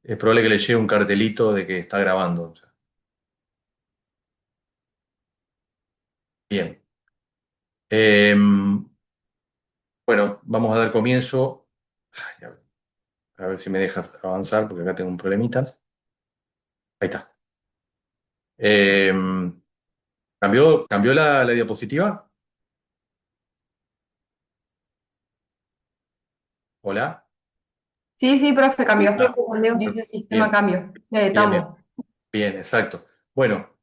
es probable que le llegue un cartelito de que está grabando. Bien. Bueno, vamos a dar comienzo. Ay, a ver si me dejas avanzar, porque acá tengo un problemita. Ahí está. Em, ¿cambió la diapositiva? Hola. Sí, sí, profe, cambió. Ah, Dice sistema bien, cambio. bien, bien. Estamos. Bien, exacto. Bueno,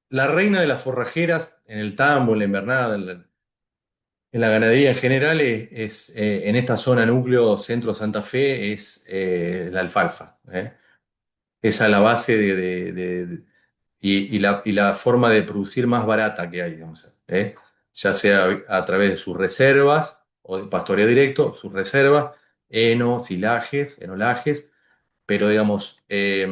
la reina de las forrajeras en el tambo, en la invernada, en la ganadería en general en esta zona núcleo centro Santa Fe es la alfalfa. Esa es la base y la forma de producir más barata que hay, digamos, ya sea a través de sus reservas o de pastoreo directo, sus reservas, heno, silajes, enolajes, pero digamos, es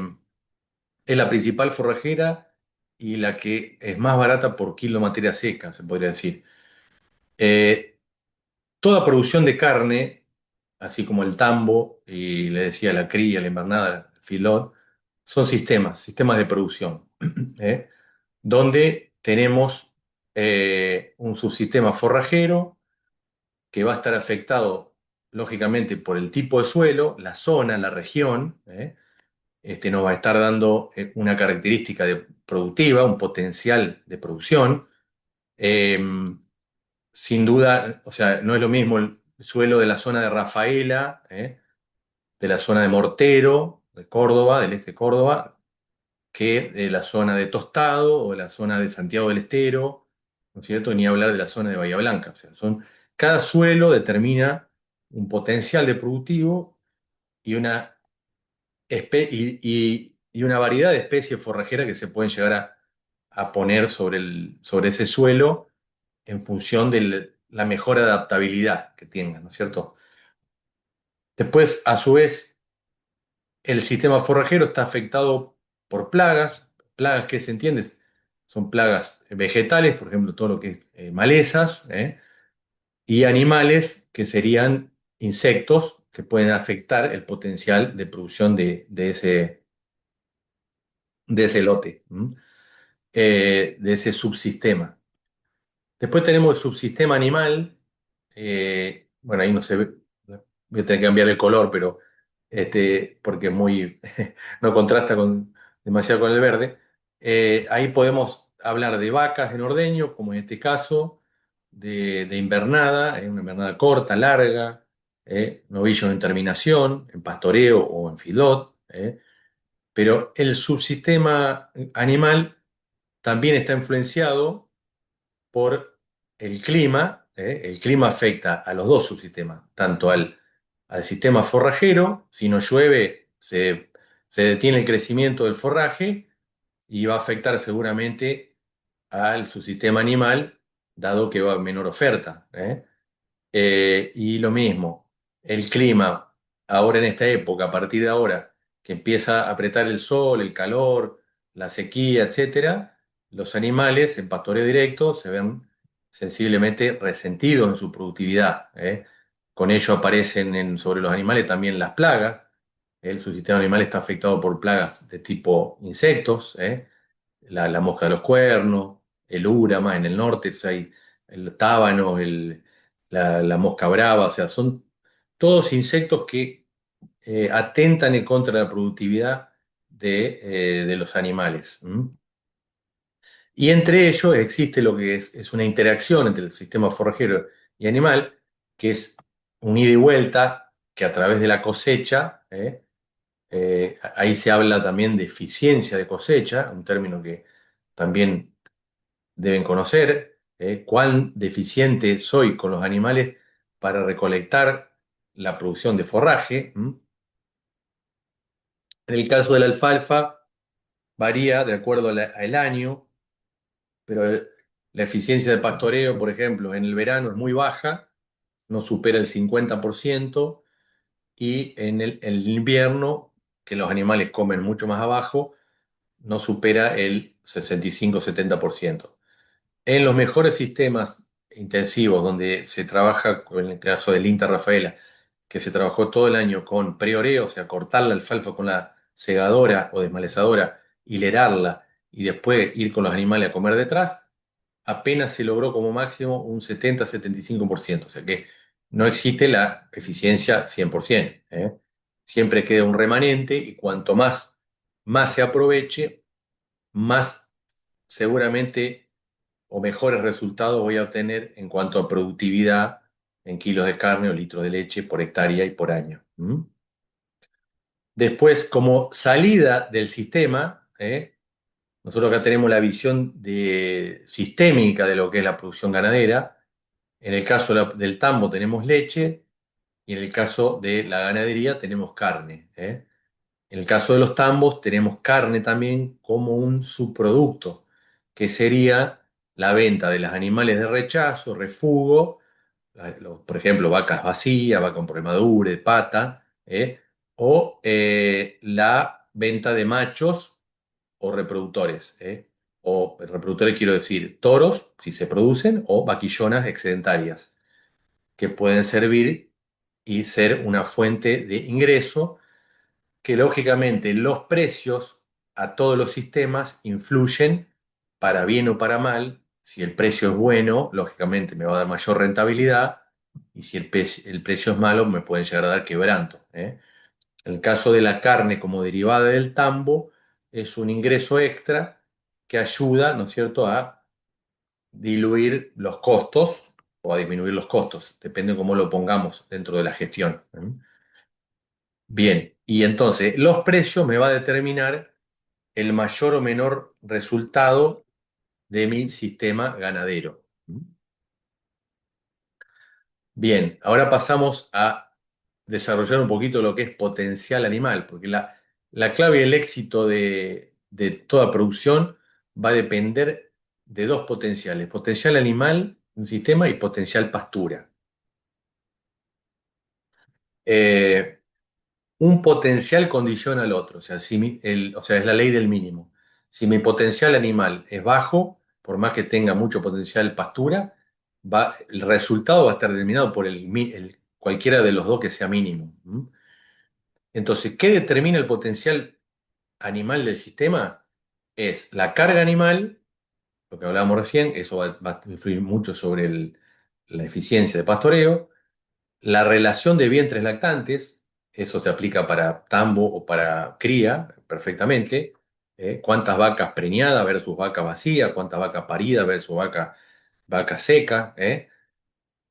la principal forrajera y la que es más barata por kilo de materia seca, se podría decir. Eh, Toda producción de carne, así como el tambo y le decía la cría, la invernada, el feedlot, son sistemas de producción, ¿eh? Donde tenemos un subsistema forrajero que va a estar afectado, lógicamente, por el tipo de suelo, la zona, la región. Este nos va a estar dando una característica productiva, un potencial de producción. Eh, Sin duda, o sea, no es lo mismo el suelo de la zona de Rafaela, de la zona de Mortero, de Córdoba, del este de Córdoba, que de la zona de Tostado o la zona de Santiago del Estero, ¿no es cierto? Ni hablar de la zona de Bahía Blanca. O sea, cada suelo determina un potencial de productivo y y una variedad de especies forrajeras que se pueden llegar a poner sobre ese suelo en función de la mejor adaptabilidad que tengan, ¿no es cierto? Después, a su vez, el sistema forrajero está afectado por plagas que se entiende, son plagas vegetales, por ejemplo, todo lo que es malezas, y animales que serían insectos que pueden afectar el potencial de producción de ese lote, ¿m? De ese subsistema. Después tenemos el subsistema animal. Bueno, ahí no se ve, voy a tener que cambiar el color, pero porque es muy, no contrasta demasiado con el verde. Ahí podemos hablar de vacas en ordeño, como en este caso, de invernada, una invernada corta, larga, novillos en terminación, en pastoreo o en filot. Pero el subsistema animal también está influenciado por el clima. El clima afecta a los dos subsistemas, tanto al sistema forrajero. Si no llueve, se detiene el crecimiento del forraje y va a afectar seguramente al subsistema animal, dado que va a menor oferta. Y lo mismo, el clima, ahora en esta época, a partir de ahora, que empieza a apretar el sol, el calor, la sequía, etcétera, los animales en pastoreo directo se ven sensiblemente resentidos en su productividad. Con ello aparecen sobre los animales también las plagas. El subsistema animal está afectado por plagas de tipo insectos, la mosca de los cuernos, el úra más en el norte, o sea, hay el tábano, la mosca brava, o sea, son todos insectos que atentan en contra de la productividad de los animales. ¿M? Y entre ellos existe lo que es una interacción entre el sistema forrajero y animal, que es un ida y vuelta que a través de la cosecha, ahí se habla también de eficiencia de cosecha, un término que también deben conocer, cuán deficiente soy con los animales para recolectar la producción de forraje. ¿M? En el caso de la alfalfa, varía de acuerdo al año, pero la eficiencia de pastoreo, por ejemplo, en el verano es muy baja, no supera el 50%, y en el invierno, que los animales comen mucho más abajo, no supera el 65-70%. En los mejores sistemas intensivos donde se trabaja, en el caso del INTA Rafaela, que se trabajó todo el año con preoreo, o sea, cortar la alfalfa con la segadora o desmalezadora, hilerarla y después ir con los animales a comer detrás, apenas se logró como máximo un 70-75%. O sea que no existe la eficiencia 100%, ¿eh? Siempre queda un remanente y cuanto más se aproveche, más seguramente o mejores resultados voy a obtener en cuanto a productividad en kilos de carne o litros de leche por hectárea y por año. ¿Mm? Después, como salida del sistema, nosotros acá tenemos la visión sistémica de lo que es la producción ganadera. En el caso del tambo tenemos leche y en el caso de la ganadería tenemos carne. En el caso de los tambos tenemos carne también como un subproducto, que sería la venta de los animales de rechazo, refugo, por ejemplo, vacas vacías, vaca con premadura, de pata, o la venta de machos o reproductores. O reproductores quiero decir toros, si se producen, o vaquillonas excedentarias, que pueden servir y ser una fuente de ingreso que lógicamente los precios a todos los sistemas influyen para bien o para mal. Si el precio es bueno, lógicamente me va a dar mayor rentabilidad y si el precio es malo, me pueden llegar a dar quebranto. En el caso de la carne como derivada del tambo, es un ingreso extra que ayuda, ¿no es cierto?, a diluir los costos o a disminuir los costos, depende de cómo lo pongamos dentro de la gestión. Bien, y entonces los precios me va a determinar el mayor o menor resultado de mi sistema ganadero. Bien, ahora pasamos a desarrollar un poquito lo que es potencial animal, porque la clave del éxito de toda producción va a depender de dos potenciales: potencial animal, un sistema, y potencial pastura. Eh, un potencial condiciona al otro, o sea, o sea, es la ley del mínimo. Si mi potencial animal es bajo, por más que tenga mucho potencial pastura, el resultado va a estar determinado por cualquiera de los dos que sea mínimo. ¿Mm? Entonces, ¿qué determina el potencial animal del sistema? Es la carga animal, lo que hablábamos recién, eso va a influir mucho sobre la eficiencia de pastoreo, la relación de vientres lactantes, eso se aplica para tambo o para cría perfectamente. Cuántas vacas preñadas versus vaca vacía, cuántas vacas paridas versus vaca seca.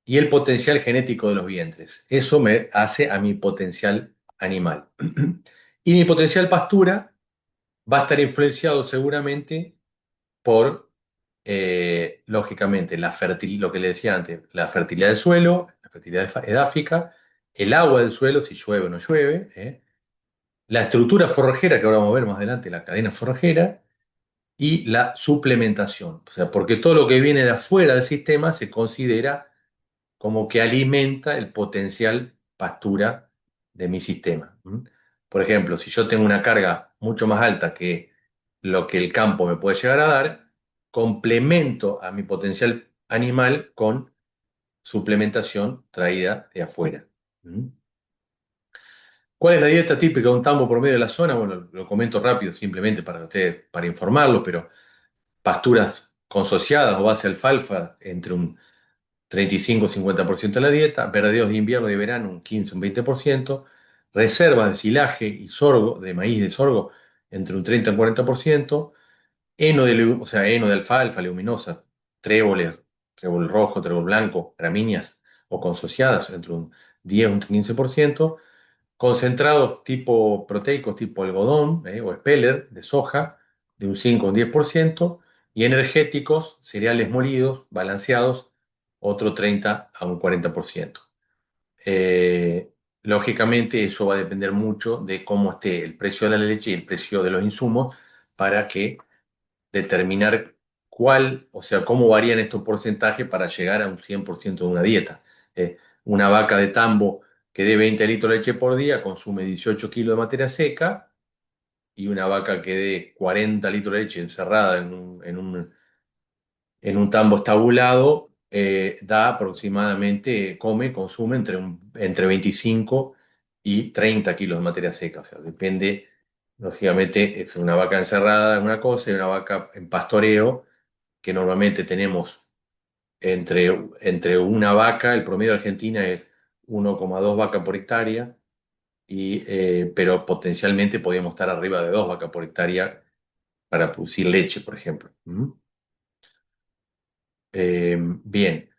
Y el potencial genético de los vientres. Eso me hace a mi potencial animal. Y mi potencial pastura va a estar influenciado seguramente por, lógicamente, lo que le decía antes, la fertilidad del suelo, la fertilidad edáfica, el agua del suelo, si llueve o no llueve, la estructura forrajera, que ahora vamos a ver más adelante, la cadena forrajera, y la suplementación. O sea, porque todo lo que viene de afuera del sistema se considera como que alimenta el potencial pastura de mi sistema. ¿Mm? Por ejemplo, si yo tengo una carga mucho más alta que lo que el campo me puede llegar a dar, complemento a mi potencial animal con suplementación traída de afuera. ¿Mm? ¿Cuál es la dieta típica de un tambo promedio de la zona? Bueno, lo comento rápido simplemente para ustedes, para informarlos, pero pasturas consociadas o base alfalfa entre un 35-50% de la dieta, verdeos de invierno y de verano un 15, un 20%, reservas de silage y sorgo, de maíz de sorgo, entre un 30 y un 40%, o sea, heno de alfalfa, leguminosa, tréboles, trébol rojo, trébol blanco, gramíneas o consociadas, entre un 10 y un 15%, concentrados tipo proteicos, tipo algodón o speller de soja, de un 5 o un 10%, y energéticos, cereales molidos, balanceados, otro 30 a un 40%. Eh, Lógicamente, eso va a depender mucho de cómo esté el precio de la leche y el precio de los insumos para que determinar o sea, cómo varían estos porcentajes para llegar a un 100% de una dieta. Una vaca de tambo que dé 20 litros de leche por día consume 18 kilos de materia seca, y una vaca que dé 40 litros de leche encerrada en un tambo estabulado da aproximadamente, consume entre 25 y 30 kilos de materia seca. O sea, depende, lógicamente, es una vaca encerrada en una cosa y una vaca en pastoreo, que normalmente tenemos entre una vaca, el promedio de Argentina es 1,2 vacas por hectárea, pero potencialmente podríamos estar arriba de 2 vacas por hectárea para producir leche, por ejemplo. ¿Mm? Bien.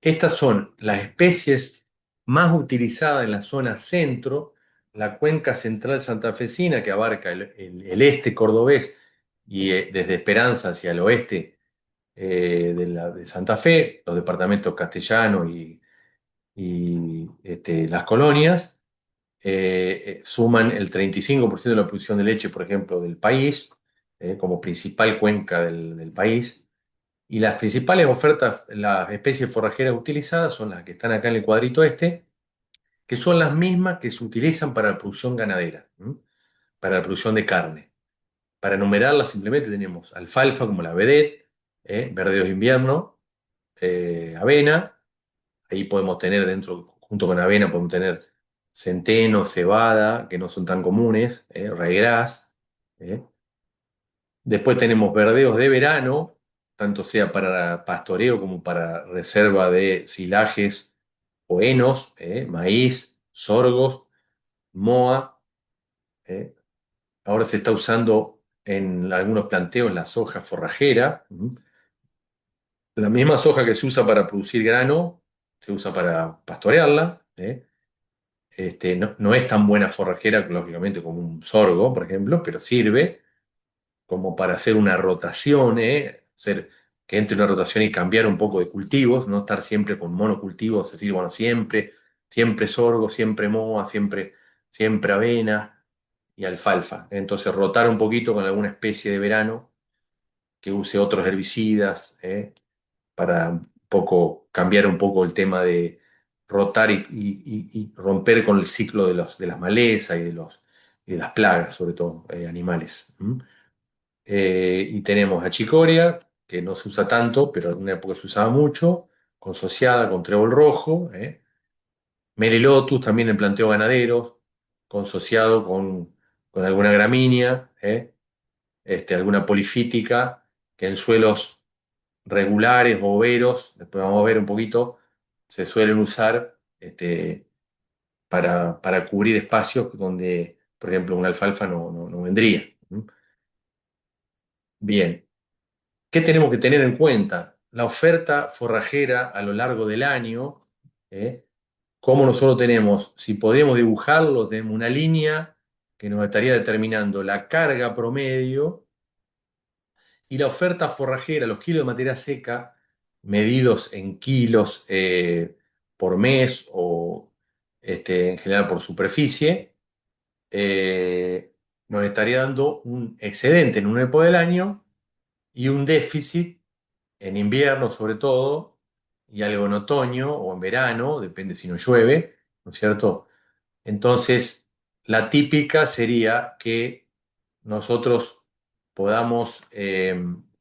Estas son las especies más utilizadas en la zona centro, la cuenca central santafesina, que abarca el este cordobés y desde Esperanza hacia el oeste de Santa Fe, los departamentos Castellano y las colonias, suman el 35% de la producción de leche, por ejemplo, del país, como principal cuenca del país. Y las principales ofertas, las especies forrajeras utilizadas son las que están acá en el cuadrito este, que son las mismas que se utilizan para la producción ganadera, ¿m? Para la producción de carne. Para enumerarlas simplemente tenemos alfalfa como la vedette, verdeos de invierno, avena, ahí podemos tener dentro, junto con avena, podemos tener centeno, cebada, que no son tan comunes, ryegrass, ¿eh? Después tenemos verdeos de verano, tanto sea para pastoreo como para reserva de silajes o henos, maíz, sorgos, moa. ¿Eh? Ahora se está usando en algunos planteos la soja forrajera. La misma soja que se usa para producir grano, se usa para pastorearla. No es tan buena forrajera, lógicamente, como un sorgo, por ejemplo, pero sirve como para hacer una rotación, que entre una rotación y cambiar un poco de cultivos, no estar siempre con monocultivos, es decir, bueno, siempre sorgo, siempre moa, siempre avena y alfalfa. Entonces, rotar un poquito con alguna especie de verano que use otros herbicidas, para un poco cambiar un poco el tema de rotar y romper con el ciclo de las malezas y de las plagas, sobre todo, animales. ¿M? Y tenemos achicoria, que no se usa tanto, pero en una época se usaba mucho, consociada con trébol rojo, Melilotus también en planteo ganaderos, consociado con alguna gramínea, alguna polifítica, que en suelos regulares o overos, después vamos a ver un poquito, se suelen usar para cubrir espacios donde, por ejemplo, una alfalfa no vendría. ¿Mm? Bien. ¿Qué tenemos que tener en cuenta? La oferta forrajera a lo largo del año, ¿eh? Cómo nosotros tenemos, si podríamos dibujarlo, tenemos una línea que nos estaría determinando la carga promedio y la oferta forrajera, los kilos de materia seca medidos en kilos por mes o en general por superficie, eh, nos estaría dando un excedente en una época del año y un déficit en invierno sobre todo, y algo en otoño o en verano, depende si no llueve, ¿no es cierto? Entonces, la típica sería que nosotros podamos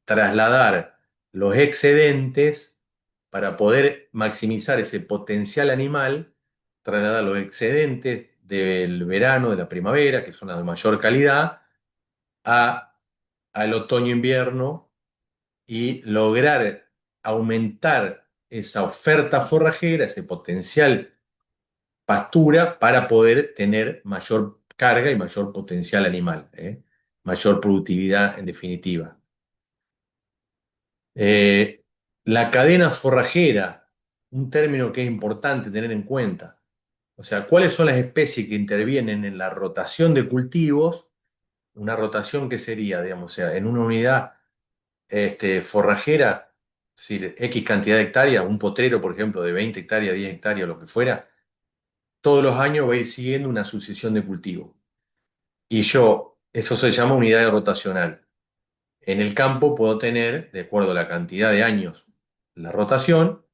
trasladar los excedentes para poder maximizar ese potencial animal, trasladar los excedentes del verano, de la primavera, que son las de mayor calidad, a, al otoño-invierno y lograr aumentar esa oferta forrajera, ese potencial pastura para poder tener mayor carga y mayor potencial animal, mayor productividad en definitiva. Eh, la cadena forrajera, un término que es importante tener en cuenta. O sea, ¿cuáles son las especies que intervienen en la rotación de cultivos? Una rotación que sería, digamos, o sea, en una unidad forrajera, es decir, X cantidad de hectáreas, un potrero, por ejemplo, de 20 hectáreas, 10 hectáreas, lo que fuera, todos los años va a ir siguiendo una sucesión de cultivos. Y eso se llama unidad rotacional. En el campo puedo tener, de acuerdo a la cantidad de años, la rotación.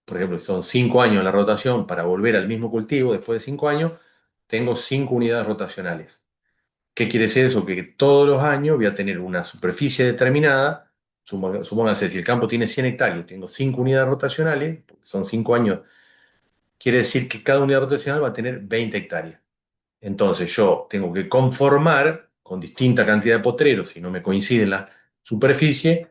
Por ejemplo, si son 5 años la rotación para volver al mismo cultivo después de 5 años, tengo 5 unidades rotacionales. ¿Qué quiere decir eso? Que todos los años voy a tener una superficie determinada Supónganse, si el campo tiene 100 hectáreas, tengo 5 unidades rotacionales, son 5 años, quiere decir que cada unidad rotacional va a tener 20 hectáreas. Entonces yo tengo que conformar con distinta cantidad de potreros, si no me coincide en la superficie,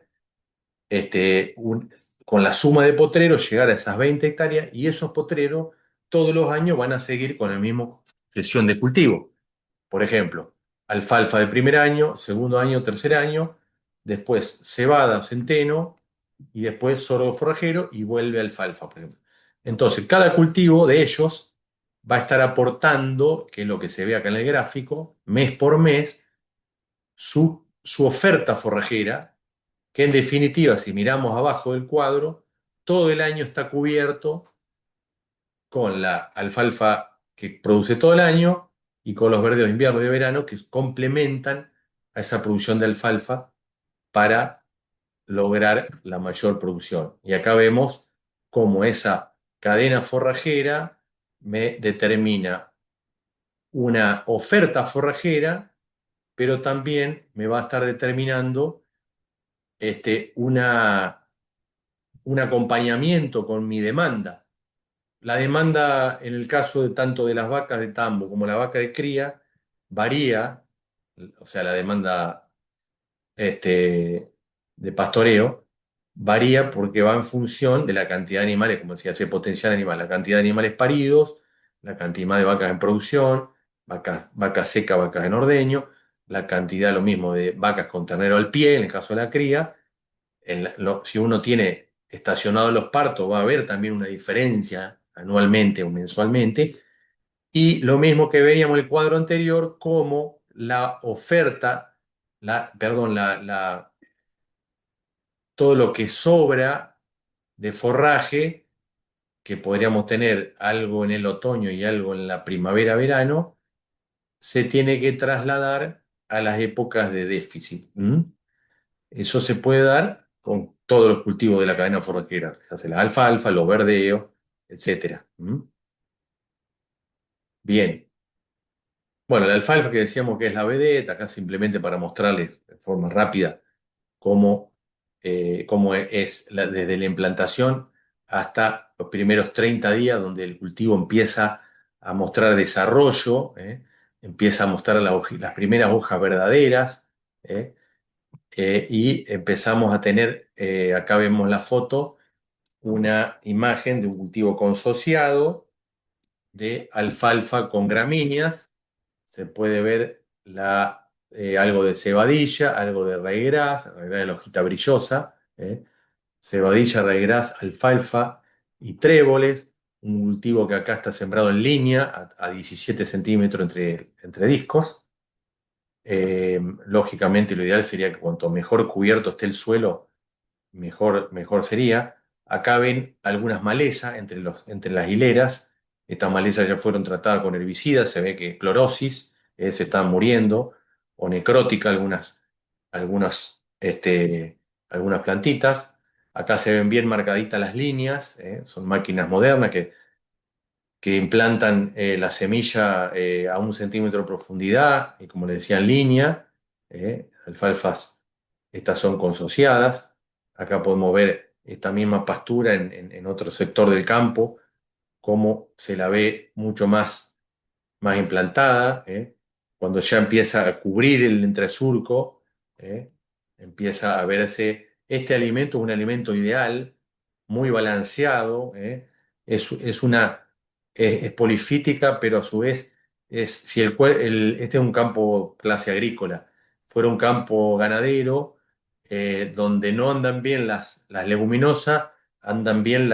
con la suma de potreros llegar a esas 20 hectáreas y esos potreros todos los años van a seguir con la misma sesión de cultivo. Por ejemplo, alfalfa de primer año, segundo año, tercer año, después cebada, centeno y después sorgo forrajero y vuelve alfalfa, por ejemplo. Entonces, cada cultivo de ellos va a estar aportando, que es lo que se ve acá en el gráfico, mes por mes, su oferta forrajera, que en definitiva, si miramos abajo del cuadro, todo el año está cubierto con la alfalfa que produce todo el año y con los verdeos de invierno y de verano que complementan a esa producción de alfalfa para lograr la mayor producción. Y acá vemos cómo esa cadena forrajera me determina una oferta forrajera, pero también me va a estar determinando un acompañamiento con mi demanda. La demanda, en el caso de tanto de las vacas de tambo como la vaca de cría, varía, o sea, la demanda de pastoreo varía porque va en función de la cantidad de animales, como decía, ese potencial animal, la cantidad de animales paridos, la cantidad de vacas en producción, vacas secas, vacas en ordeño, la cantidad, lo mismo, de vacas con ternero al pie, en el caso de la cría. Si uno tiene estacionados los partos, va a haber también una diferencia anualmente o mensualmente. Y lo mismo que veíamos en el cuadro anterior, como la oferta, perdón, todo lo que sobra de forraje, que podríamos tener algo en el otoño y algo en la primavera-verano, se tiene que trasladar a las épocas de déficit. Eso se puede dar con todos los cultivos de la cadena forrajera, ya sea la alfalfa, los verdeos, etcétera. Bien. Bueno, la alfalfa que decíamos que es la vedette, acá simplemente para mostrarles de forma rápida cómo es desde la implantación hasta los primeros 30 días, donde el cultivo empieza a mostrar desarrollo, empieza a mostrar las primeras hojas verdaderas, ¿eh? Y empezamos a tener, acá vemos la foto, una imagen de un cultivo consociado de alfalfa con gramíneas. Se puede ver algo de cebadilla, algo de raigras de la hojita brillosa, cebadilla, raigras, alfalfa y tréboles. Un cultivo que acá está sembrado en línea a 17 centímetros entre discos. Lógicamente, lo ideal sería que cuanto mejor cubierto esté el suelo, mejor sería. Acá ven algunas malezas entre las hileras. Estas malezas ya fueron tratadas con herbicidas, se ve que clorosis, se están muriendo, o necrótica algunas plantitas. Acá se ven bien marcaditas las líneas, son máquinas modernas que implantan la semilla a 1 centímetro de profundidad, y como le decía, en línea. Alfalfas, estas son consociadas. Acá podemos ver esta misma pastura en otro sector del campo, cómo se la ve mucho más implantada. Cuando ya empieza a cubrir el entresurco, ¿eh? Empieza a verse, este alimento es un alimento ideal, muy balanceado, es una, es polifítica, pero a su vez, si este es un campo clase agrícola, fuera un campo ganadero, donde no andan bien las leguminosas, andan bien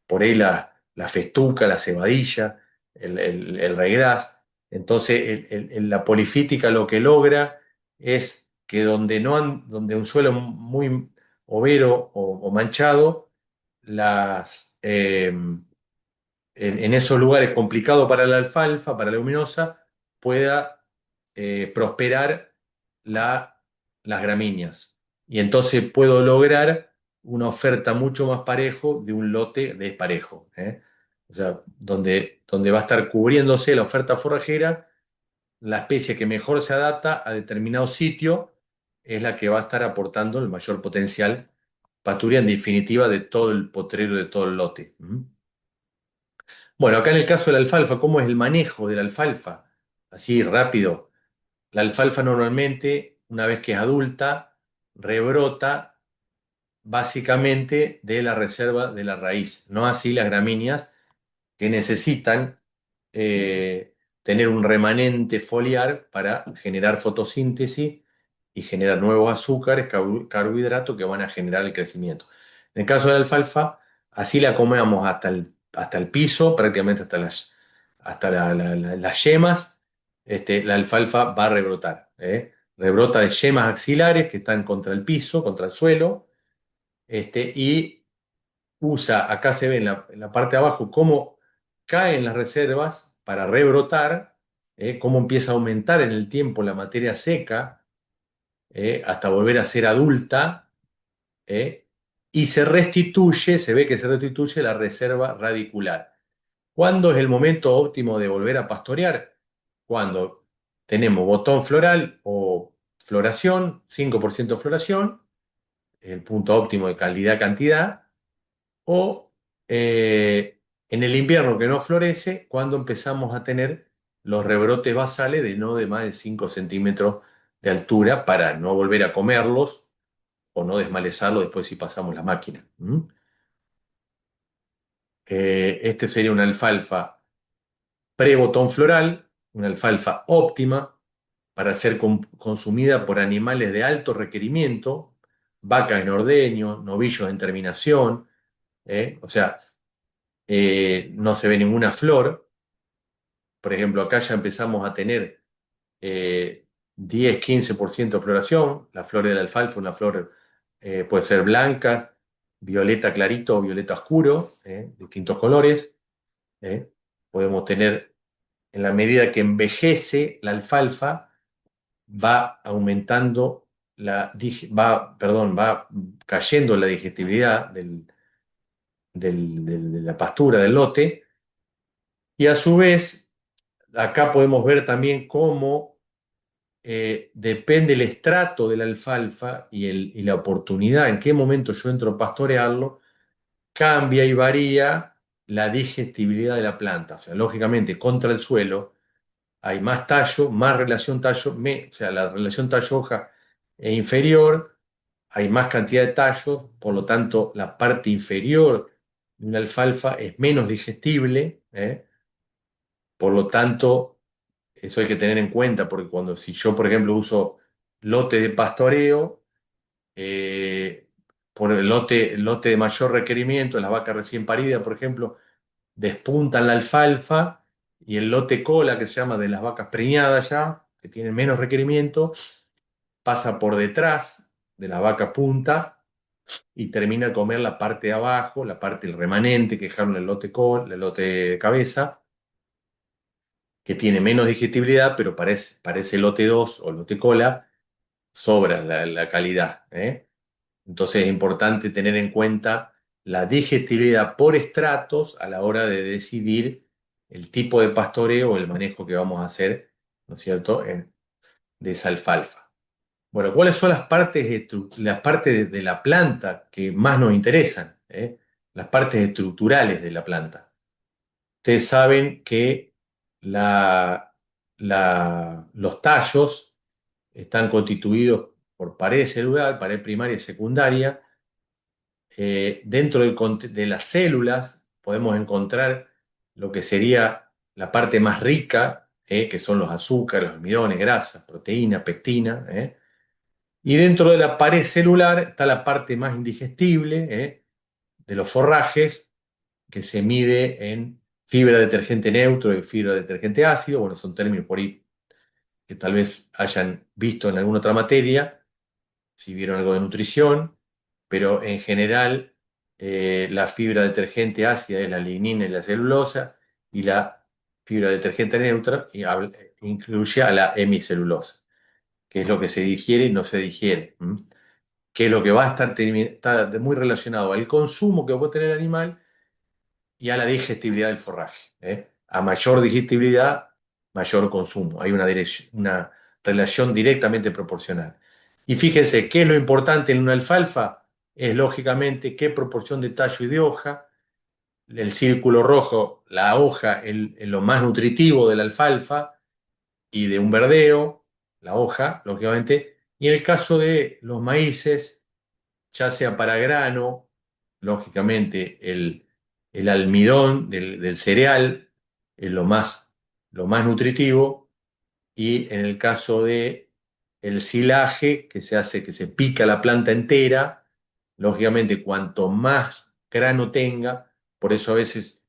por ahí la festuca, la cebadilla, el regras. Entonces, la polifítica lo que logra es que donde un suelo muy overo o manchado, en esos lugares complicados para la alfalfa, para la leguminosa, pueda prosperar las gramíneas. Y entonces puedo lograr una oferta mucho más parejo de un lote desparejo. O sea, donde va a estar cubriéndose la oferta forrajera, la especie que mejor se adapta a determinado sitio, es la que va a estar aportando el mayor potencial pastura en definitiva de todo el potrero, de todo el lote. ¿Mm? Bueno, acá en el caso de la alfalfa, ¿cómo es el manejo de la alfalfa? Así, rápido. La alfalfa normalmente, una vez que es adulta, rebrota básicamente de la reserva de la raíz, no así las gramíneas que necesitan tener un remanente foliar para generar fotosíntesis y generar nuevos azúcares, carbohidratos que van a generar el crecimiento. En el caso de la alfalfa, así la comemos hasta el piso, prácticamente hasta las yemas, la alfalfa va a rebrotar. Rebrota de yemas axilares que están contra el piso, contra el suelo, y usa, acá se ve en la parte de abajo, cómo caen las reservas para rebrotar, cómo empieza a aumentar en el tiempo la materia seca, hasta volver a ser adulta, eh, y se restituye, se ve que se restituye la reserva radicular. ¿Cuándo es el momento óptimo de volver a pastorear? Cuando tenemos botón floral o floración, 5% floración, el punto óptimo de calidad-cantidad, o en el invierno que no florece, cuando empezamos a tener los rebrotes basales de no de más de 5 centímetros de altura para no volver a comerlos o no desmalezarlos después si pasamos la máquina. ¿Mm? Este sería una alfalfa pre-botón floral, una alfalfa óptima para ser consumida por animales de alto requerimiento, vacas en ordeño, novillos en terminación, o sea, no se ve ninguna flor. Por ejemplo, acá ya empezamos a tener 10-15% de floración. La flor de la alfalfa, una flor puede ser blanca, violeta clarito o violeta oscuro, distintos colores. eh. Podemos tener, en la medida que envejece la alfalfa, va aumentando va cayendo la digestibilidad de la pastura, del lote, y a su vez, acá podemos ver también cómo depende el estrato de la alfalfa y la oportunidad, en qué momento yo entro a pastorearlo, cambia y varía la digestibilidad de la planta. O sea, lógicamente, contra el suelo hay más tallo, más relación tallo, o sea, la relación tallo-hoja es inferior, hay más cantidad de tallos, por lo tanto, la parte inferior de una alfalfa es menos digestible, por lo tanto, eso hay que tener en cuenta, porque si yo, por ejemplo, uso lote de pastoreo, eh, por el lote de mayor requerimiento, las vacas recién paridas, por ejemplo, despuntan la alfalfa y el lote cola, que se llama de las vacas preñadas ya, que tienen menos requerimiento, pasa por detrás de la vaca punta y termina de comer la parte de abajo, la parte, el remanente que dejaron el lote cola, el lote de cabeza, que tiene menos digestibilidad, pero parece lote 2 o lote cola, sobra la calidad. Entonces es importante tener en cuenta la digestibilidad por estratos a la hora de decidir el tipo de pastoreo o el manejo que vamos a hacer, ¿no es cierto?, de esa alfalfa. Bueno, ¿cuáles son las partes de la planta que más nos interesan? Las partes estructurales de la planta. Ustedes saben que los tallos están constituidos por pared celular, pared primaria y secundaria. Dentro de las células podemos encontrar lo que sería la parte más rica, que son los azúcares, los almidones, grasas, proteína, pectina. Y dentro de la pared celular está la parte más indigestible, de los forrajes, que se mide en fibra detergente neutro y fibra detergente ácido. Bueno, son términos por ahí que tal vez hayan visto en alguna otra materia, si vieron algo de nutrición, pero en general la fibra detergente ácida es la lignina y la celulosa, y la fibra detergente neutra incluye a la hemicelulosa, que es lo que se digiere y no se digiere. Que es lo que va a está muy relacionado al consumo que puede tener el animal y a la digestibilidad del forraje. A mayor digestibilidad, mayor consumo. Hay una relación directamente proporcional. Y fíjense, ¿qué es lo importante en una alfalfa? Es lógicamente qué proporción de tallo y de hoja. El círculo rojo, la hoja, lo más nutritivo de la alfalfa y de un verdeo, la hoja, lógicamente. Y en el caso de los maíces, ya sea para grano, lógicamente el almidón del cereal es lo más nutritivo, y en el caso de el silaje, que se hace, que se pica la planta entera, lógicamente cuanto más grano tenga, por eso a veces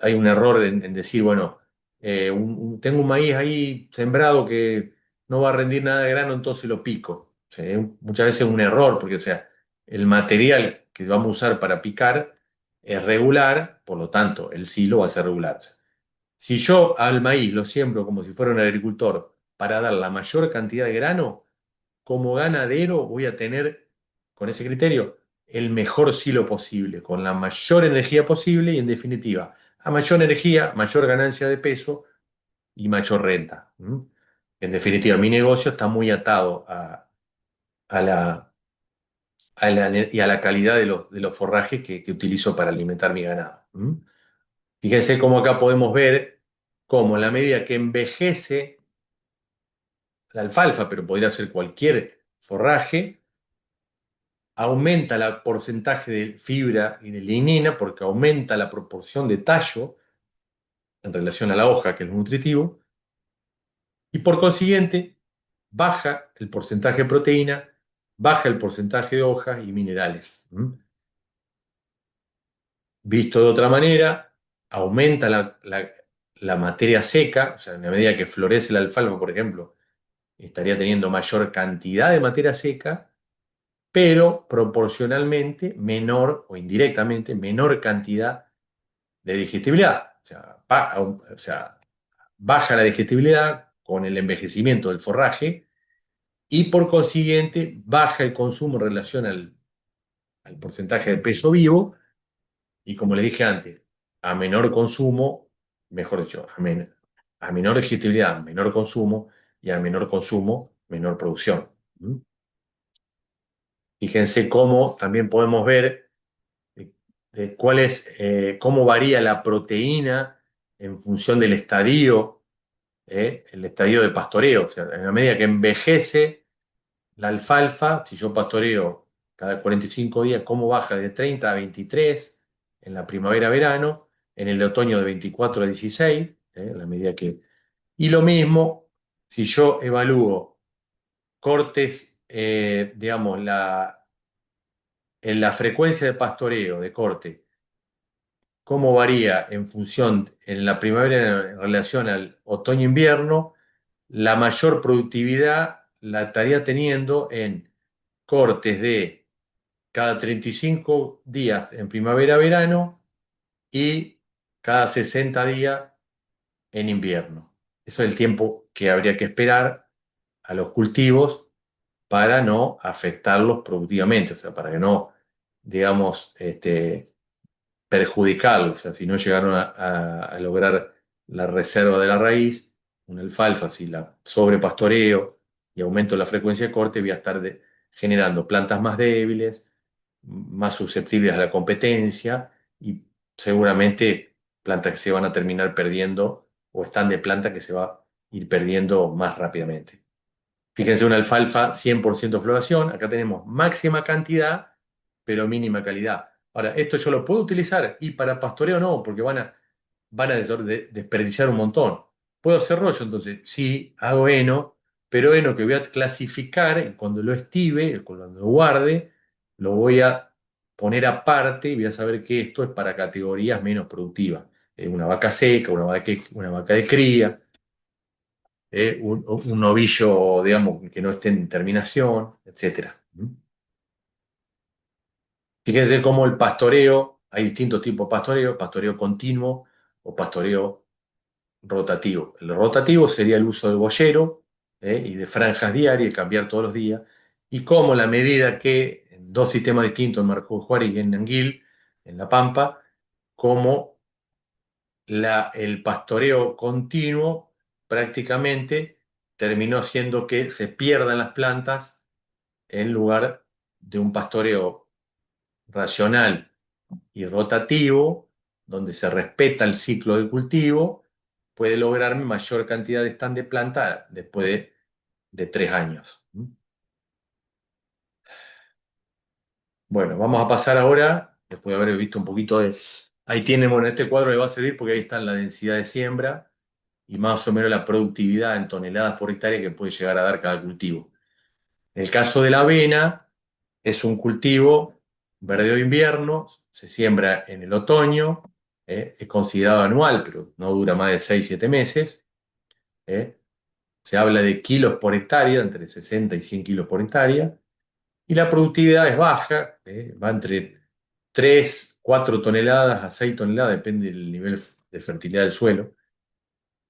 hay un error en decir, bueno, tengo un maíz ahí sembrado que no va a rendir nada de grano, entonces lo pico. O sea, muchas veces es un error, porque o sea, el material que vamos a usar para picar es regular, por lo tanto, el silo va a ser regular. Si yo al maíz lo siembro como si fuera un agricultor para dar la mayor cantidad de grano, como ganadero voy a tener, con ese criterio, el mejor silo posible, con la mayor energía posible y en definitiva, a mayor energía, mayor ganancia de peso y mayor renta. ¿Mm? En definitiva, mi negocio está muy atado a la, y a la calidad de los forrajes que utilizo para alimentar mi ganado. ¿Mm? Fíjense cómo acá podemos ver cómo en la medida que envejece la alfalfa, pero podría ser cualquier forraje, aumenta el porcentaje de fibra y de lignina porque aumenta la proporción de tallo en relación a la hoja, que es lo nutritivo, y por consiguiente baja el porcentaje de proteína, baja el porcentaje de hojas y minerales. ¿Mm? Visto de otra manera, aumenta la materia seca, o sea, en la medida que florece la alfalfa, por ejemplo, estaría teniendo mayor cantidad de materia seca, pero proporcionalmente menor o indirectamente menor cantidad de digestibilidad. O sea, baja la digestibilidad con el envejecimiento del forraje y por consiguiente baja el consumo en relación al porcentaje de peso vivo, y como le dije antes, a menor consumo, mejor dicho, a menor digestibilidad, menor consumo, y a menor consumo, menor producción. ¿Mm? Fíjense cómo también podemos ver cómo varía la proteína en función del estadio, el estadio de pastoreo. O sea, en la medida que envejece la alfalfa, si yo pastoreo cada 45 días, cómo baja de 30 a 23 en la primavera-verano, en el otoño de 24 a 16, en la medida que... Y lo mismo si yo evalúo cortes, digamos, en la frecuencia de pastoreo, de corte, cómo varía en función en la primavera en relación al otoño-invierno, la mayor productividad la estaría teniendo en cortes de cada 35 días en primavera-verano y cada 60 días en invierno. Eso es el tiempo que habría que esperar a los cultivos para no afectarlos productivamente, o sea, para que no, digamos, perjudicarlos. O sea, si no llegaron a lograr la reserva de la raíz, una alfalfa, si la sobrepastoreo y aumento la frecuencia de corte, voy a estar generando plantas más débiles, más susceptibles a la competencia y seguramente plantas que se van a terminar perdiendo o están de planta que se va a ir perdiendo más rápidamente. Fíjense, una alfalfa 100% floración, acá tenemos máxima cantidad, pero mínima calidad. Ahora, ¿esto yo lo puedo utilizar? Y para pastoreo no, porque van a desperdiciar un montón. ¿Puedo hacer rollo? Entonces, sí, hago heno, pero heno que voy a clasificar y cuando lo estive, cuando lo guarde, lo voy a poner aparte y voy a saber que esto es para categorías menos productivas. Una vaca seca, una vaca de cría, un novillo, digamos, que no esté en terminación, etcétera. ¿Mm? Fíjense cómo el pastoreo, hay distintos tipos de pastoreo, pastoreo continuo o pastoreo rotativo. El rotativo sería el uso de boyero, y de franjas diarias, y cambiar todos los días, y cómo la medida que en dos sistemas distintos, en Marco Juárez y en Anguil, en La Pampa, cómo el pastoreo continuo prácticamente terminó haciendo que se pierdan las plantas en lugar de un pastoreo racional y rotativo, donde se respeta el ciclo del cultivo, puede lograrme mayor cantidad de stand de planta después de 3 años. Bueno, vamos a pasar ahora, después de haber visto un poquito de... Ahí tienen, bueno, este cuadro le va a servir porque ahí está la densidad de siembra y más o menos la productividad en toneladas por hectárea que puede llegar a dar cada cultivo. En el caso de la avena, es un cultivo verdeo invierno, se siembra en el otoño, es considerado anual, pero no dura más de 6 7 meses. ¿eh? Se habla de kilos por hectárea, entre 60 y 100 kilos por hectárea, y la productividad es baja, va entre 3 4 toneladas a 6 toneladas, depende del nivel de fertilidad del suelo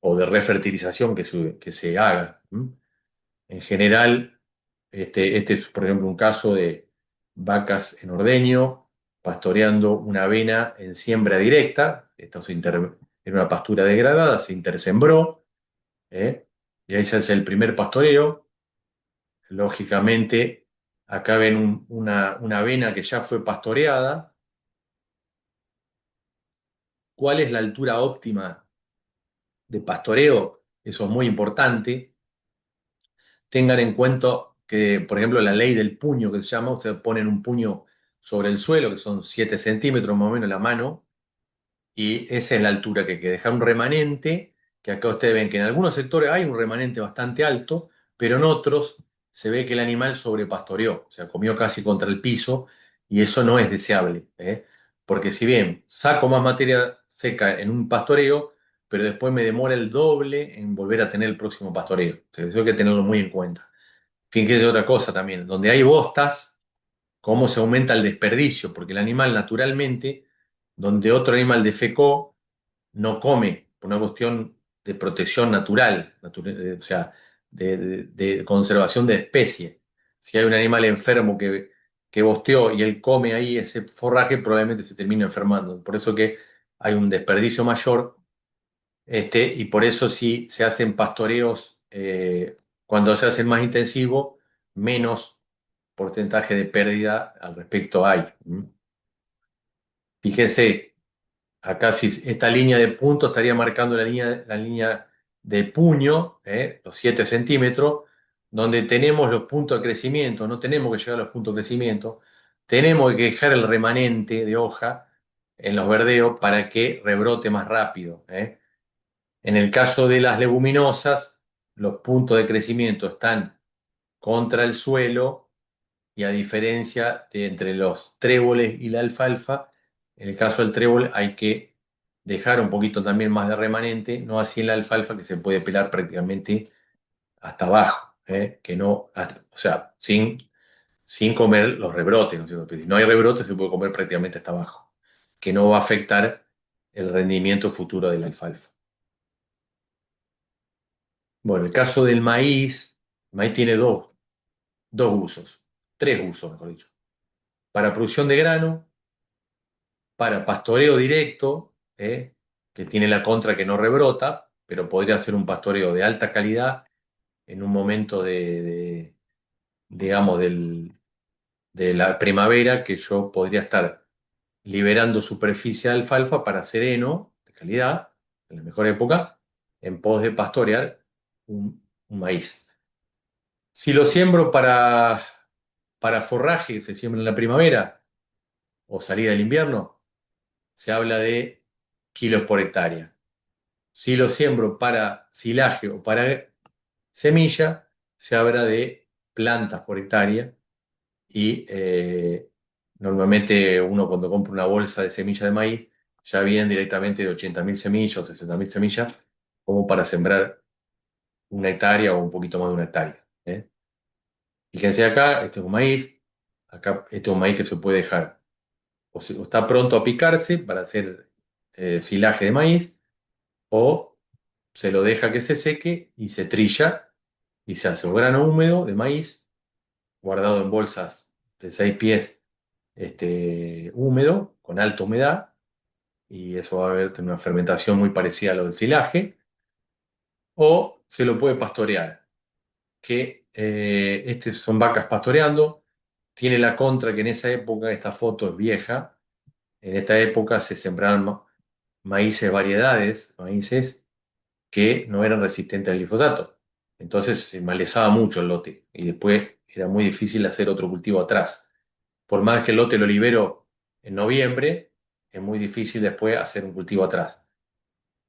o de refertilización que se haga. En general, este es, por ejemplo, un caso de vacas en ordeño pastoreando una avena en siembra directa. En una pastura degradada, se intersembró, ¿eh? Y ahí se hace el primer pastoreo. Lógicamente, acá ven una avena que ya fue pastoreada. ¿Cuál es la altura óptima de pastoreo? Eso es muy importante. Tengan en cuenta que, por ejemplo, la ley del puño que se llama, ustedes ponen un puño sobre el suelo, que son 7 centímetros más o menos la mano, y esa es la altura que hay que dejar un remanente, que acá ustedes ven que en algunos sectores hay un remanente bastante alto, pero en otros se ve que el animal sobrepastoreó, o sea, comió casi contra el piso, y eso no es deseable, ¿eh? Porque si bien saco más materia seca en un pastoreo, pero después me demora el doble en volver a tener el próximo pastoreo. O sea, eso hay que tenerlo muy en cuenta. Fíjense otra cosa también, donde hay bostas, cómo se aumenta el desperdicio, porque el animal naturalmente, donde otro animal defecó, no come, por una cuestión de protección natural, o sea, de conservación de especie. Si hay un animal enfermo que bosteó y él come ahí ese forraje, probablemente se termine enfermando. Por eso que hay un desperdicio mayor, y por eso si se hacen pastoreos, cuando se hacen más intensivos, menos porcentaje de pérdida al respecto hay. Fíjese, acá si esta línea de punto estaría marcando la línea de puño, los 7 centímetros, donde tenemos los puntos de crecimiento, no tenemos que llegar a los puntos de crecimiento, tenemos que dejar el remanente de hoja en los verdeos para que rebrote más rápido. En el caso de las leguminosas, los puntos de crecimiento están contra el suelo y a diferencia de entre los tréboles y la alfalfa, en el caso del trébol hay que dejar un poquito también más de remanente, no así en la alfalfa que se puede pelar prácticamente hasta abajo, que no, o sea, sin comer los rebrotes, ¿no es cierto? Si no hay rebrotes se puede comer prácticamente hasta abajo, que no va a afectar el rendimiento futuro de la alfalfa. Bueno, el caso del maíz, el maíz tiene dos usos, tres usos, mejor dicho. Para producción de grano, para pastoreo directo, que tiene la contra que no rebrota, pero podría ser un pastoreo de alta calidad en un momento digamos, de la primavera, que yo podría estar liberando superficie de alfalfa para sereno, de calidad, en la mejor época, en pos de pastorear un maíz. Si lo siembro para forraje, se siembra en la primavera o salida del invierno, se habla de kilos por hectárea. Si lo siembro para silaje o para semilla, se habla de plantas por hectárea y normalmente uno cuando compra una bolsa de semilla de maíz ya vienen directamente de 80.000 semillas o 60.000 semillas como para sembrar una hectárea o un poquito más de una hectárea. Fíjense acá, este es un maíz, acá este es un maíz que se puede dejar o está pronto a picarse para hacer silaje de maíz o se lo deja que se seque y se trilla y se hace un grano húmedo de maíz guardado en bolsas de 6 pies, húmedo, con alta humedad, y eso va a haber una fermentación muy parecida a lo del silaje, o se lo puede pastorear, que son vacas pastoreando. Tiene la contra que en esa época, esta foto es vieja, en esta época se sembraban maíces, variedades, maíces que no eran resistentes al glifosato. Entonces se malezaba mucho el lote y después era muy difícil hacer otro cultivo atrás. Por más que el lote lo libero en noviembre, es muy difícil después hacer un cultivo atrás.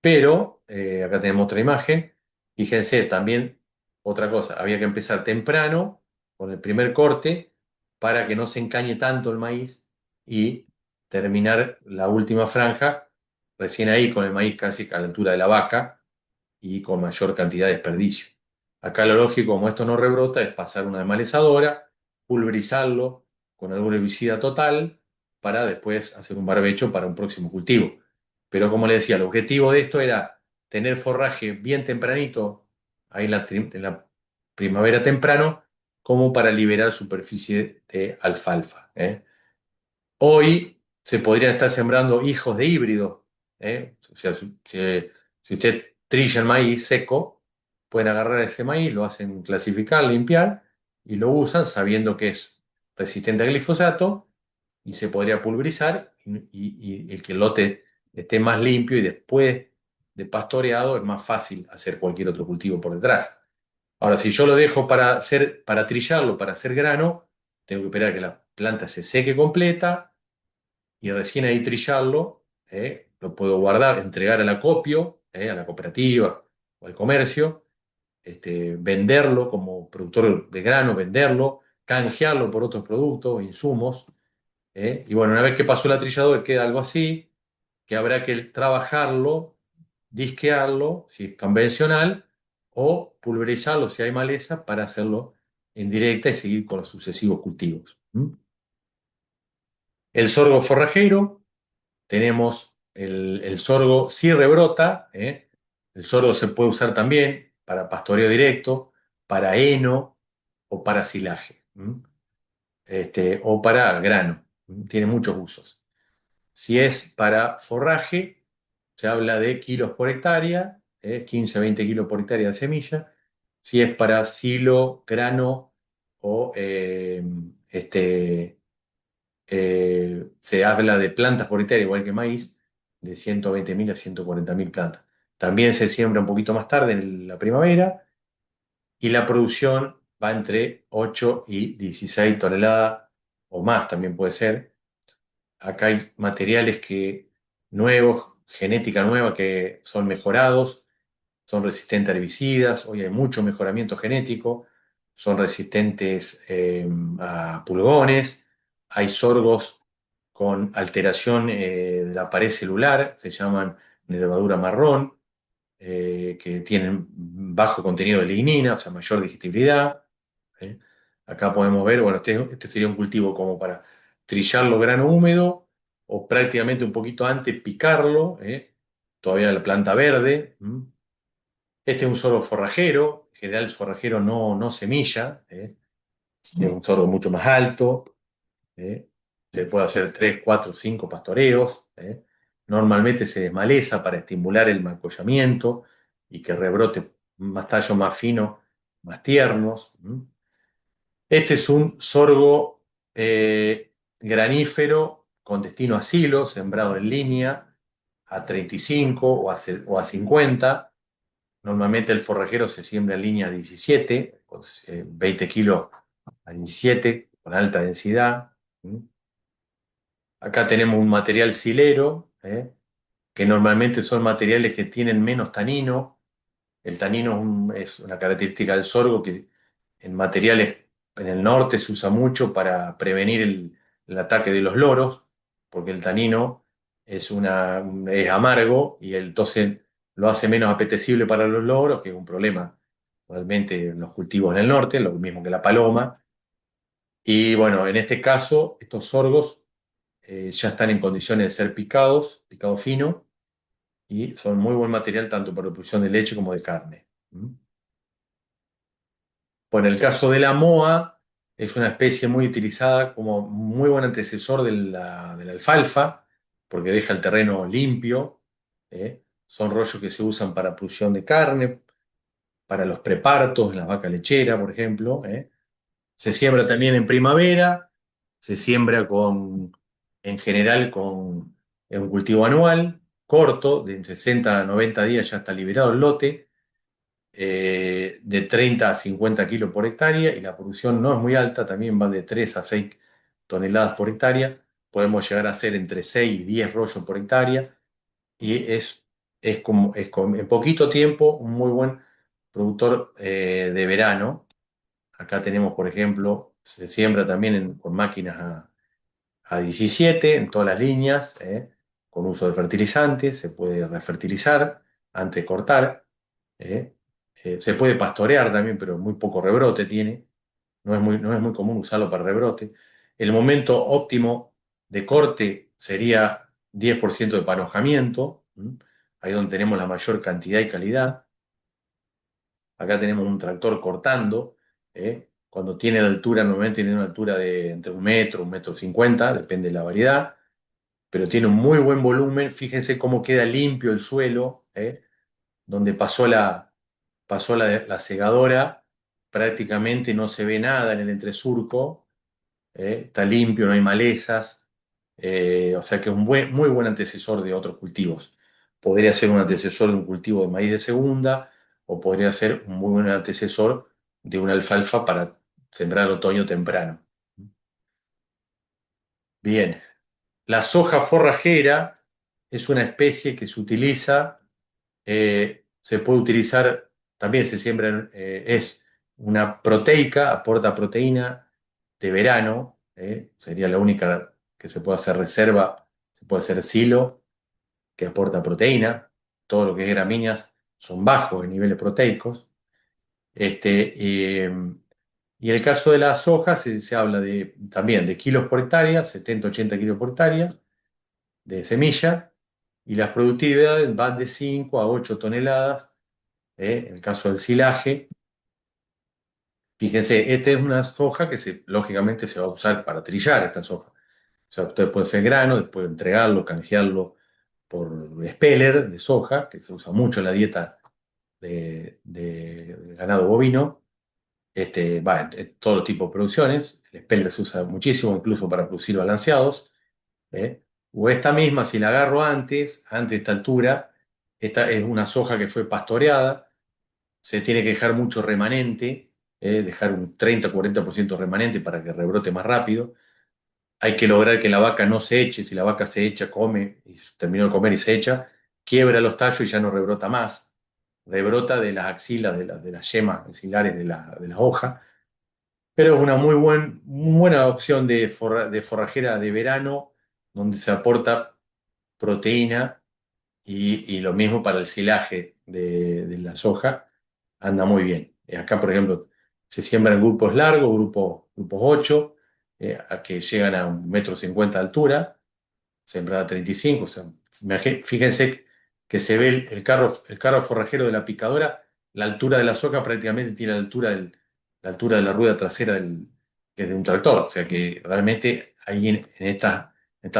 Pero, acá tenemos otra imagen, fíjense también otra cosa, había que empezar temprano con el primer corte para que no se encañe tanto el maíz y terminar la última franja recién ahí con el maíz casi a la altura de la vaca y con mayor cantidad de desperdicio. Acá lo lógico, como esto no rebrota, es pasar una desmalezadora, pulverizarlo con algún herbicida total para después hacer un barbecho para un próximo cultivo. Pero como le decía, el objetivo de esto era tener forraje bien tempranito, ahí en la primavera temprano, como para liberar superficie de alfalfa. Hoy se podrían estar sembrando hijos de híbrido. O sea, si usted trilla el maíz seco, pueden agarrar ese maíz, lo hacen clasificar, limpiar y lo usan sabiendo que es resistente al glifosato y se podría pulverizar y el que el lote esté más limpio y después de pastoreado es más fácil hacer cualquier otro cultivo por detrás. Ahora, si yo lo dejo para trillarlo, para hacer grano, tengo que esperar a que la planta se seque completa y recién ahí trillarlo, lo puedo guardar, entregar al acopio, a la cooperativa o al comercio, venderlo como productor de grano, venderlo, canjearlo por otros productos, insumos. Y bueno, una vez que pasó la trilladora queda algo así, que habrá que trabajarlo, disquearlo, si es convencional, o pulverizarlo si hay maleza para hacerlo en directa y seguir con los sucesivos cultivos. El sorgo forrajero. Tenemos el sorgo sí rebrota. El sorgo se puede usar también para pastoreo directo, para heno o para silaje, o para grano. Tiene muchos usos. Si es para forraje, se habla de kilos por hectárea, 15 a 20 kilos por hectárea de semilla. Si es para silo, grano o se habla de plantas por hectárea, igual que maíz, de 120.000 a 140.000 plantas. También se siembra un poquito más tarde en la primavera y la producción va entre 8 y 16 toneladas o más también puede ser. Acá hay materiales nuevos, genética nueva que son mejorados, son resistentes a herbicidas, hoy hay mucho mejoramiento genético, son resistentes a pulgones, hay sorgos con alteración de la pared celular, se llaman nervadura marrón, que tienen bajo contenido de lignina, o sea, mayor digestibilidad. ¿eh? Acá podemos ver, bueno, este sería un cultivo como para trillarlo grano húmedo o prácticamente un poquito antes picarlo, todavía la planta verde. Este es un sorgo forrajero, en general el forrajero no semilla, es un sorgo mucho más alto, ¿eh? Se puede hacer 3, 4, 5 pastoreos. Normalmente se desmaleza para estimular el malcollamiento y que rebrote más tallos más finos, más tiernos. Este es un sorgo granífero con destino a silo, sembrado en línea a 35 o a 50. Normalmente el forrajero se siembra en línea 17, con 20 kilos a 17, con alta densidad. Acá tenemos un material silero, que normalmente son materiales que tienen menos tanino. El tanino es una característica del sorgo que en materiales en el norte se usa mucho para prevenir el ataque de los loros, porque el tanino es amargo y entonces lo hace menos apetecible para los loros, que es un problema realmente en los cultivos en el norte, lo mismo que la paloma. Y bueno, en este caso, estos sorgos ya están en condiciones de ser picados, picado fino, y son muy buen material tanto para la producción de leche como de carne. Bueno, el caso de la moa es una especie muy utilizada como muy buen antecesor de la alfalfa, porque deja el terreno limpio. Son rollos que se usan para producción de carne, para los prepartos, en las vacas lecheras, por ejemplo. Se siembra también en primavera, se siembra en general con un cultivo anual, corto, de 60 a 90 días ya está liberado el lote, de 30 a 50 kilos por hectárea, y la producción no es muy alta, también va de 3 a 6 toneladas por hectárea. Podemos llegar a hacer entre 6 y 10 rollos por hectárea, y en poquito tiempo un muy buen productor de verano. Acá tenemos, por ejemplo, se siembra también con máquinas a 17 en todas las líneas, con uso de fertilizantes, se puede refertilizar antes de cortar, ¿eh? Se puede pastorear también, pero muy poco rebrote tiene, no es muy común usarlo para rebrote. El momento óptimo de corte sería 10% de panojamiento, ¿m? Ahí donde tenemos la mayor cantidad y calidad. Acá tenemos un tractor cortando, cuando tiene la altura, normalmente tiene una altura de entre 1 metro, 1,50 metros, depende de la variedad, pero tiene un muy buen volumen. Fíjense cómo queda limpio el suelo, donde pasó la segadora, prácticamente no se ve nada en el entresurco, está limpio, no hay malezas, o sea que es un muy buen antecesor de otros cultivos. Podría ser un antecesor de un cultivo de maíz de segunda, o podría ser un muy buen antecesor de una alfalfa para sembrar otoño temprano. Bien, la soja forrajera es una especie que se utiliza, se puede utilizar, también se siembra, es una proteica, aporta proteína de verano, sería la única que se puede hacer reserva, se puede hacer silo, que aporta proteína. Todo lo que es gramíneas son bajos en niveles proteicos. Y en el caso de la soja se habla también de kilos por hectárea, 70-80 kilos por hectárea de semilla, y las productividades van de 5 a 8 toneladas, en el caso del silaje. Fíjense, esta es una soja que lógicamente se va a usar para trillar esta soja. O sea, usted puede hacer grano, después entregarlo, canjearlo por speller de soja, que se usa mucho en la dieta de ganado bovino. Va, en todos los tipos de producciones. El speller se usa muchísimo, incluso para producir balanceados. ¿Eh? O esta misma, si la agarro antes de esta altura, esta es una soja que fue pastoreada, se tiene que dejar mucho remanente, dejar un 30-40% remanente para que rebrote más rápido. Hay que lograr que la vaca no se eche. Si la vaca se echa, come, y terminó de comer y se echa, quiebra los tallos y ya no rebrota más. Rebrota de las axilas, de las yemas axilares de la hoja. Pero es una muy buena opción de forrajera de verano, donde se aporta proteína, y lo mismo para el silaje de la soja, anda muy bien. Acá, por ejemplo, se siembran grupos largos, grupos 8, a que llegan a 1,50 m de altura, sembrada 35. O sea, fíjense que se ve el carro forrajero de la picadora, la altura de la soja prácticamente tiene la altura de la rueda trasera que es de un tractor. O sea que realmente ahí en esta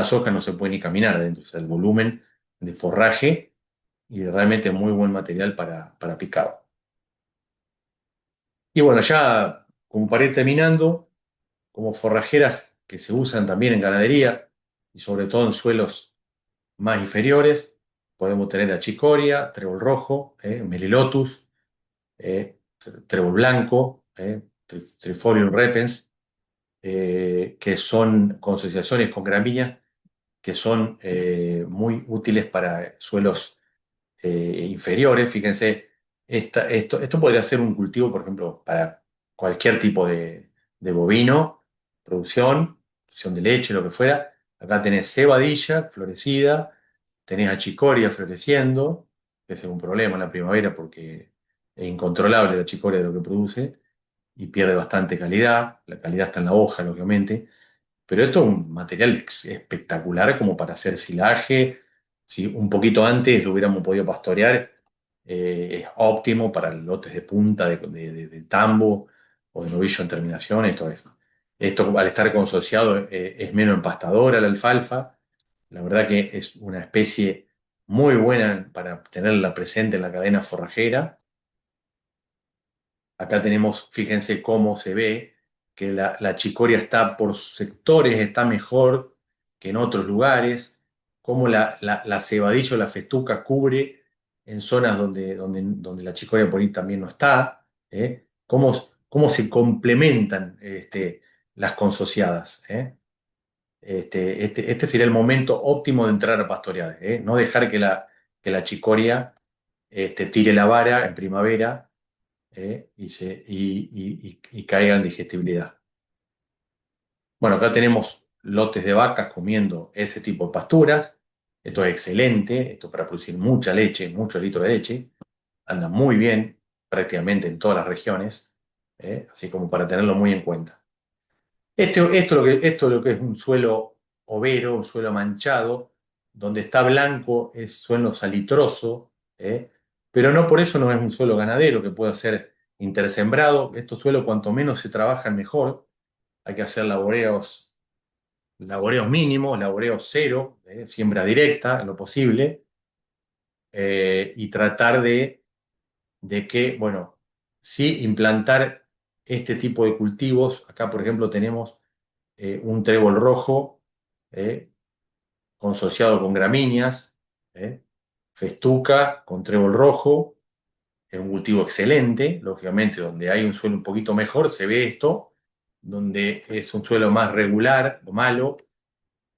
soja no se puede ni caminar adentro. O sea, el volumen de forraje, y realmente muy buen material para picado. Y bueno, ya como para ir terminando, como forrajeras que se usan también en ganadería y sobre todo en suelos más inferiores, podemos tener achicoria, trébol rojo, melilotus, trébol blanco, Trifolium repens, que son asociaciones con gramíneas que son muy útiles para suelos inferiores. Fíjense, esto podría ser un cultivo, por ejemplo, para cualquier tipo de bovino, producción de leche, lo que fuera. Acá tenés cebadilla florecida, tenés achicoria floreciendo, que ese es un problema en la primavera porque es incontrolable la achicoria de lo que produce y pierde bastante calidad. La calidad está en la hoja, lógicamente. Pero esto es un material espectacular como para hacer silaje. Si un poquito antes lo hubiéramos podido pastorear, es óptimo para lotes de punta, de tambo o de novillo en terminación. Esto al estar consociado, es menos empastadora la alfalfa. La verdad que es una especie muy buena para tenerla presente en la cadena forrajera. Acá tenemos, fíjense cómo se ve que la chicoria está por sectores, está mejor que en otros lugares, cómo la cebadilla o la festuca cubre en zonas donde la chicoria por ahí también no está, ¿eh? Cómo se complementan las consociadas, ¿eh? Este sería el momento óptimo de entrar a pastorear, ¿eh? No dejar que la chicoria tire la vara en primavera, y caiga en digestibilidad. Bueno, acá tenemos lotes de vacas comiendo ese tipo de pasturas. Esto es excelente, esto para producir mucha leche, muchos litros de leche. Anda muy bien prácticamente en todas las regiones, así como para tenerlo muy en cuenta. Esto lo que es un suelo overo, un suelo manchado, donde está blanco es suelo salitroso, pero no por eso no es un suelo ganadero que pueda ser intersembrado. Estos suelos cuanto menos se trabajan mejor. Hay que hacer laboreos mínimos, laboreos cero, siembra directa en lo posible, y tratar de que, bueno, sí implantar este tipo de cultivos. Acá, por ejemplo, tenemos un trébol rojo, eh, consociado con gramíneas, eh, festuca con trébol rojo, es un cultivo excelente, lógicamente donde hay un suelo un poquito mejor se ve esto, donde es un suelo más regular o malo,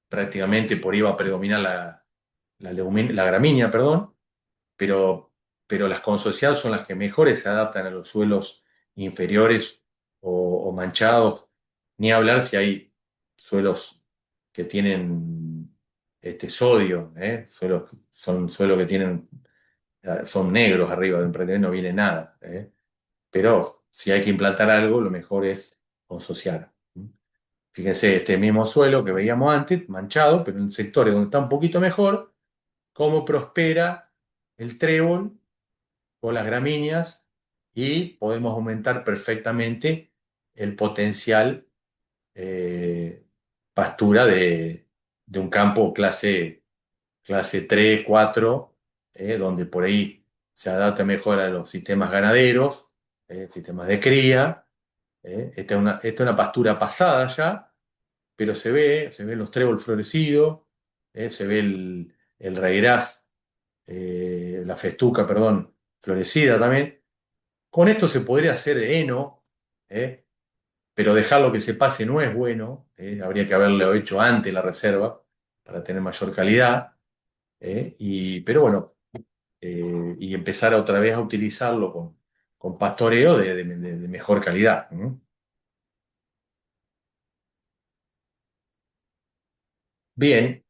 prácticamente por ahí va a predominar la gramínea, perdón, pero, pero las consociadas son las que mejores se adaptan a los suelos inferiores o manchados, ni hablar si hay suelos que tienen sodio, son suelos que son negros arriba, de prácticamente no viene nada, pero si hay que implantar algo, lo mejor es consociar. Fíjense, este mismo suelo que veíamos antes, manchado, pero en sectores donde está un poquito mejor, cómo prospera el trébol o las gramíneas, y podemos aumentar perfectamente el potencial pastura de un campo clase 3 4, donde por ahí se adapta mejor a los sistemas ganaderos, sistemas de cría. Esta es una pastura pasada ya, pero se ve los trébol florecidos, se ve el raigras, la festuca, perdón, florecida también. Con esto se podría hacer heno, ¿eh? Pero dejarlo que se pase no es bueno, habría que haberlo hecho antes la reserva para tener mayor calidad, pero bueno, y empezar otra vez a utilizarlo con pastoreo de mejor calidad. Bien,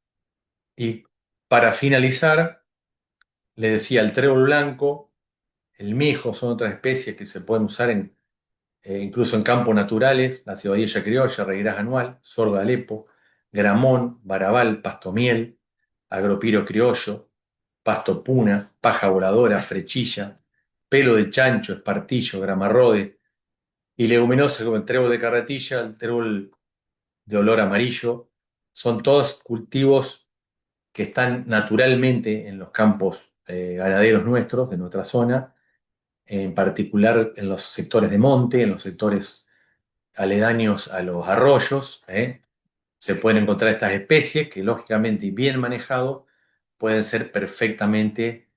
y para finalizar, le decía, el trébol blanco, el mijo son otras especies que se pueden usar incluso en campos naturales: la cebadilla criolla, regueraz anual, sorgo de Alepo, gramón, barabal, pasto miel, agropiro criollo, pasto puna, paja voladora, frechilla, pelo de chancho, espartillo, gramarrode, y leguminosas como el trébol de carretilla, el trébol de olor amarillo. Son todos cultivos que están naturalmente en los campos ganaderos nuestros, de nuestra zona, en particular en los sectores de monte, en los sectores aledaños a los arroyos. Se pueden encontrar estas especies que, lógicamente y bien manejado, pueden ser perfectamente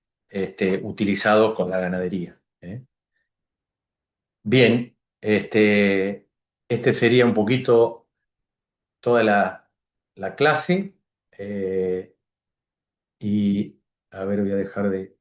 utilizados con la ganadería. Bien, este sería un poquito toda la clase, y a ver, voy a dejar de